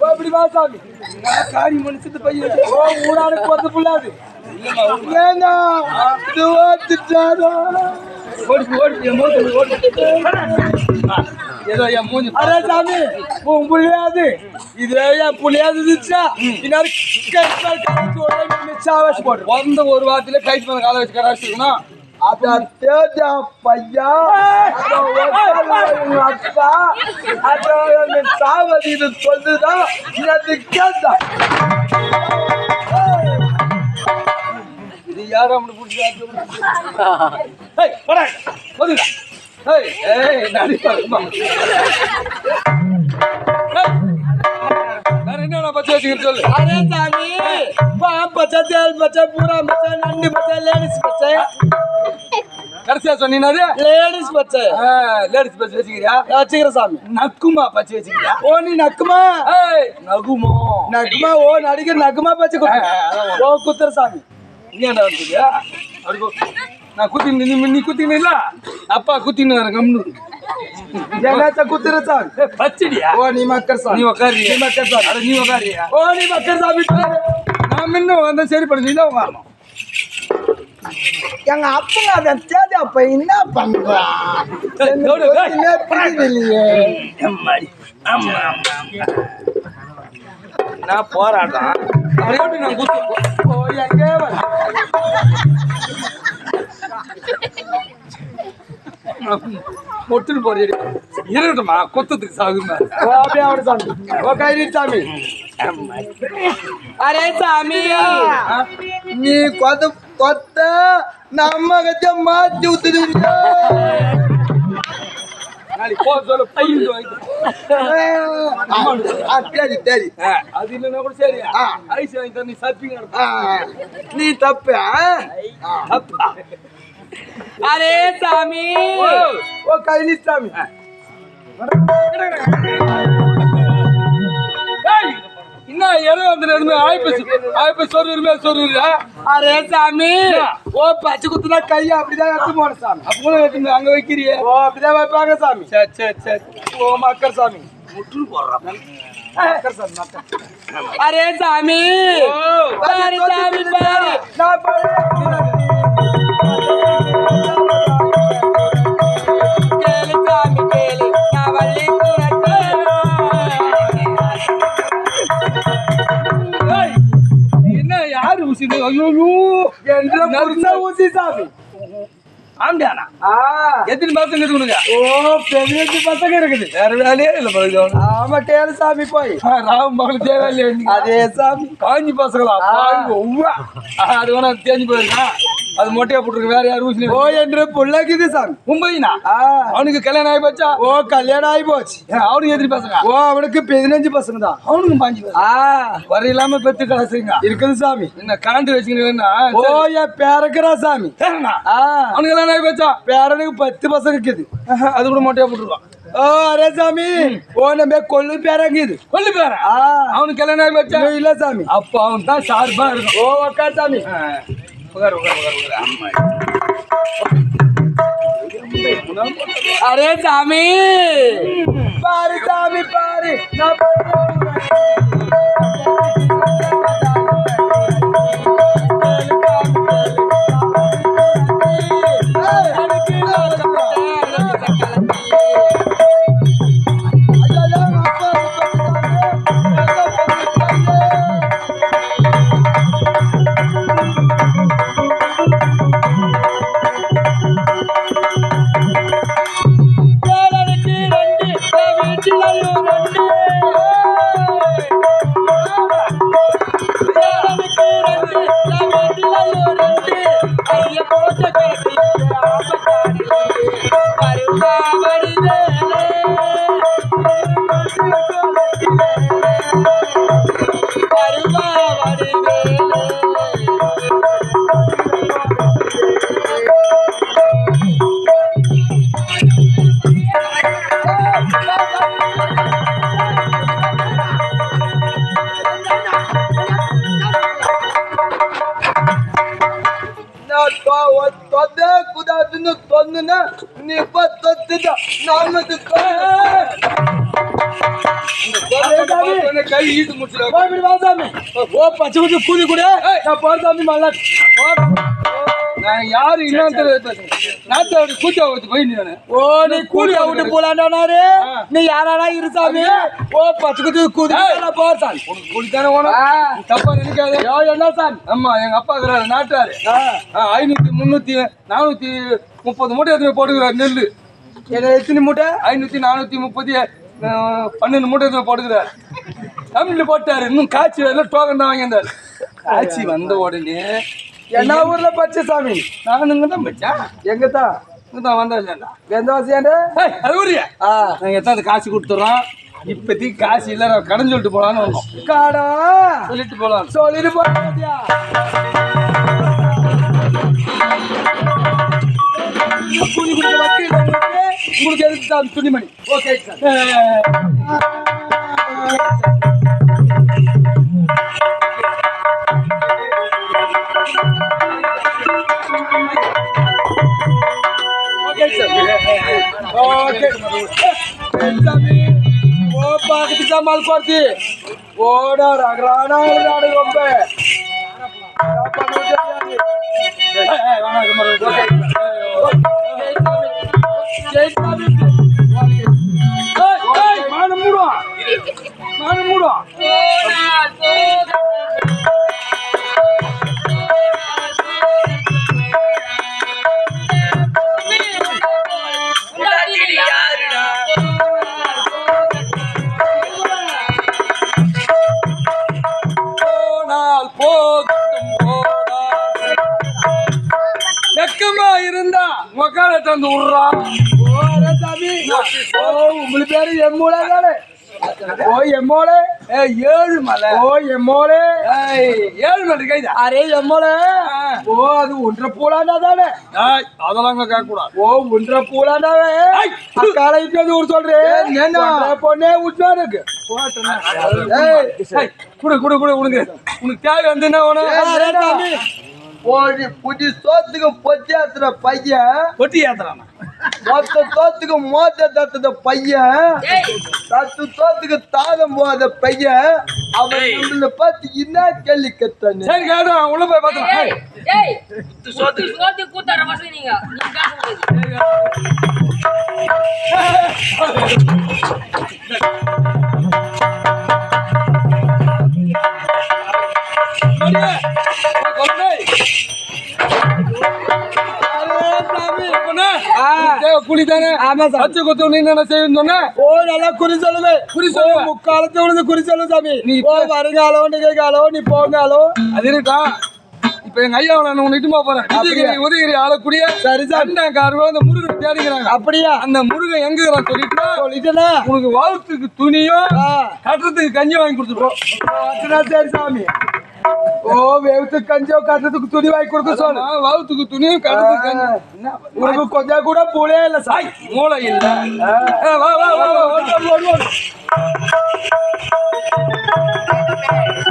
அப்படி வா சாமி காரி மனுஷத்து பையன் ஊரானுக்கு வந்து புள்ளாது ஏன்னா ஏதோ என் மூஞ்சி அரே சாமி உன் புள்ளியாது இது என் புள்ளியாது இருந்துச்சா பிறந்த ஒரு வாரத்திலே கைட்டு பண்ண காலை வச்சு கராச்சிக்கணும் அதான் தேஜா பையா அப்பா அதான் சாவதி இது சொல்லுதான் இது கேட்டா இது யாரும் அப்படி என்ன பச்சை வச்சுக்கிட்டு சொல்லு அரே சாமி பச்சை தேல் பச்சை பூரா பச்சை நண்டு பச்சை லேடிஸ் பச்சை கடைசியா சொன்னீங்க லேடிஸ் பச்சை லேடிஸ் பச்சை வச்சுக்கிறியா வச்சுக்கிற சாமி நக்குமா பச்சை வச்சுக்கிறியா ஓ நீ நக்குமா நகுமோ நக்குமா ஓ நடிகர் நக்குமா பச்சை ஓ குத்துற சாமி நீ என்ன வந்துருக்கியா அப்படி நான் குத்தின்னு நீ குத்தினா அப்பா குத்தின்னு கம்னு குத்துற சாமி பச்சடியா ஓ நீ மக்கர் சாமி நீ உக்காரி நீ மக்கர் சாமி அட நீ உக்காரியா ஓ நீ மக்கர் சாமி நான் முன்ன வந்து சரி பண்ணி நீ தான் உட்காரணும் எங்க அப்பா அதை தேடி அப்ப என்ன பண்றான் நான் போராட்டம் நான் குத்து எங்கே மொட்டுன்னு போறீ இருக்கட்டுமா கொத்தத்துக்கு சாகுமா சாமி ஓ கைரி சாமி அரே சாமி நீ கொத்த நம்ம கச்ச மாத்தி ஊத்துது நாளைக்கு போ சொல்ல பையன் சரி சரி அது இல்லைன்னா கூட சரி ஐஸ் வாங்கி தர நீ சப்பிங்க நீ தப்பு தப்பா அரே சாமி ஓ கைலி சாமி இன்னும் எதுவும் வந்து ஆய்ப்பு சொல்லுறா அரே சாமி ஓ பச்சை குத்துனா கையை அப்படிதான் எடுத்து போன சாமி அப்போ அங்க வைக்கிறியே ஓ அப்படிதான் வைப்பாங்க சாமி சரி சரி சரி ஓ மக்கர் சாமி முட்டு போடுறான் மக்கர் சாமி மக்கர் அரே சாமி பாரு சாமி பாரு நான் பாரு ஊசி சாமி ஆம்பியானா எத்தனை பசங்க இருக்குங்க ஓ பெரிய பசங்க இருக்குது வேற வேலையே இல்ல ஆமா கேளு சாமி போய் ராம் மகள் தேவையில்லை அதே சாமி காஞ்சி பசங்களா அது வேணா தேஞ்சு போயிருக்கா அது மொட்டையா போட்டுருக்கு வேற யாரும் ஊசி ஓ என்று புள்ளக்குது சாமி மும்பைனா அவனுக்கு கல்யாணம் ஆகி போச்சா ஓ கல்யாணம் ஆகி போச்சு அவனுக்கு எத்தனை பசங்க ஓ அவனுக்கு 15 பசங்க தான் அவனுக்கு 5 வர இல்லாம பெத்து கலசுங்க இருக்குது சாமி என்ன காண்டு வச்சுக்கிறேன்னா ஓ என் பேரக்கிறா சாமி அவனுக்கு கல்யாணம் ஆகி போச்சா பேரனுக்கு 10 பசங்க இருக்குது அது கூட மொட்டையா போட்டுருவான் ஓ அரே சாமி ஓ நம்ம கொல்லு பேரங்குது கொல்லு பேர அவனுக்கு கல்யாணம் ஆகி போச்சா இல்ல சாமி அப்ப அவன் தான் சார்பா இருக்கும் ஓ அக்கா சாமி अरे सामी पारी सामी पारी ना சொன்னா நீ கை ஈட்டு முடிச்சு ஓ பச்சை குச்சி கூதி கூட நான் போற சாமி மல்லா நான் யாரு இன்னொரு நாட்டோட கூச்சா வச்சு போய் ஓ நீ கூலியா விட்டு போலாண்டாரு நீ யாராடா இரு சாமி ஓ பச்சை குச்சி கூதி நான் போற சாமி உனக்கு கூலித்தானே ஓணும் தப்பா நினைக்காது என்ன சாமி ஆமா எங்க அப்பா இருக்கிறாரு நாட்டாரு 500 300 430 மூட்டை எத்தனை போட்டுக்கிறாரு நெல்லு என்ன எத்தனை மூட்டை 500 430 12 மூட்டை எத்தனை போட்டுக்கிறாரு தமிழ்ல போட்டாரு இன்னும் காய்ச்சி எல்லாம் டோக்கன் தான் வாங்கியிருந்தாரு காய்ச்சி வந்த உடனே என்ன ஊர்ல பச்சை சாமி நான் இங்க தான் வச்சேன் எங்க தான் இங்கதான் வந்தாச்சேன்டா எந்த வாசியாண்டு அது ஊரியா நாங்க எத்தாவது காசு கொடுத்துறோம் இப்போதைக்கு காசு இல்லை நான் கடன் சொல்லிட்டு போலான்னு வந்தோம் காடா சொல்லிட்டு போலாம் சொல்லிட்டு போட்டியா உங்களுக்கு எதுக்கு தான் துணிமணி ஓகே माल करती ओडा रागराना राडे रोंबे இருந்தா மக்கால தந்து விடுறா உங்களுக்கு பேரு எம்மோளே தானே ஓ எம்மோளே ஏழு மலை ஓ எம்மோளே 7 மலை கைதா அரே எம்மோளே ஓ அது ஒன்றரை பூலாண்டா தானே அதெல்லாம் கேட்க கூடாது ஓ ஒன்றரை பூலாண்டாவே அக்காலை இப்படி ஒரு சொல்றேன் பொண்ணே விட்டாருக்கு குடு குடு குடு உனக்கு உனக்கு தேவை வந்து என்ன வேணும் ஓடி புடி சோத்துக்கு பொத்தியாத்துற பையன் பொட்டி ஏத்துறான் மொத்த சோத்துக்கு மோத்த தத்துத பையன் 10 சோத்துக்கு தாகம் போத பையன் அவன் நம்மள பார்த்து என்ன கேள்வி கேட்டானே சரி கேட்டா உள்ள போய் பார்த்தோம் சோத்து கூத்தார மாசம் நீங்க குளிதானே பச்சை கொத்து நீ என்ன செய்யணும் சொன்ன ஓ நல்லா குறி சொல்லுது குறி சொல்லுவ முக்காலத்து உழுது குறி சொல்லு சாமி நீ போ வருங்காலோ நிகழ்காலோ நீ போங்காலோ அது இருக்கா இப்ப எங்க ஐயா நான் உன்னை இட்டுமா போறேன் உதயகிரி ஆளக்கூடிய சரி காரணம் அந்த முருகன் தேடிக்கிறாங்க அப்படியா அந்த முருகன் எங்க சொல்லிட்டேனா உனக்கு வாழ்த்துக்கு துணியும் கட்டுறதுக்கு கஞ்சி வாங்கி கொடுத்துருவோம் சரி சாமி ஓ வேவுத்துக்கு கஞ்சோ கட்டுறதுக்கு துணி வாங்கி கொடுக்க சொல்லு வாழ்த்துக்கு துணியும் கட்டுறதுக்கு கஞ்சி உனக்கு கொஞ்சம் கூட பூலே இல்ல சாய் மூளை இல்ல வா வா வா